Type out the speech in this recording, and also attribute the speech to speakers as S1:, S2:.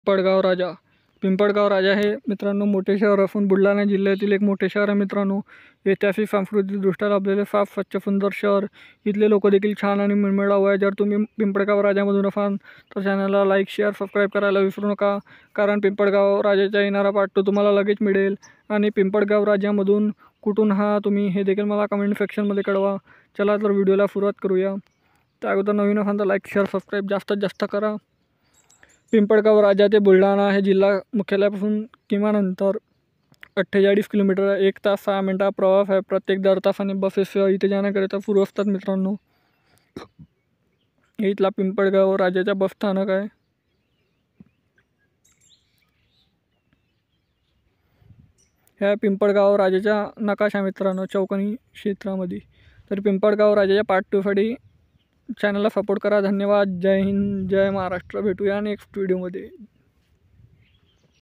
S1: पिंपळगाव राजा. पिंपळगाव राजा हे मित्रांनो मोठे शहर असून बुलढाणा जिल्ह्यातील एक मोठे शहर आहे मित्रांनो. ऐतिहासिक सांस्कृतिकदृष्ट्या लाभलेले साफ स्वच्छ सुंदर शहर. इथले लोक देखील छान आणि मनमिळाऊ आहे. जर तुम्ही पिंपळगाव राजामधून असाल तर चॅनलला लाईक शेअर सबस्क्राईब करायला विसरू नका, कारण पिंपळगाव राजाचा येणारा पार्ट 2 तुम्हाला लगेच मिळेल. आणि पिंपळगाव राजामधून कुठून हा तुम्ही हे देखील मला कमेंट सेक्शनमध्ये कळवा. चला तर व्हिडिओला सुरुवात करूया. त्या अगोदर नवीन असाल तर लाईक शेअर सबस्क्राईब जास्तीत जास्त करा. पिंपळगाव राजा ते बुलढाणा हे जिल्हा मुख्यालयापासून किमान अंतर 48 किलोमीटर आहे. 1 तास 6 मिनटा प्रवास आहे. प्रत्येक दर तासाने बसेस इथे जाण्याकरिता सुरू असतात मित्रांनो. हे इथला पिंपळगाव राजाचा बस स्थानक आहे. ह्या पिंपळगाव राजाचा नकाशा मित्रांनो चौकोनी क्षेत्रामध्ये. तर पिंपळगाव राजाच्या पार्ट 2 साठी चॅनलला सपोर्ट करा. धन्यवाद. जय हिंद, जय महाराष्ट्र. भेटूया नेक्स्ट व्हिडिओमध्ये.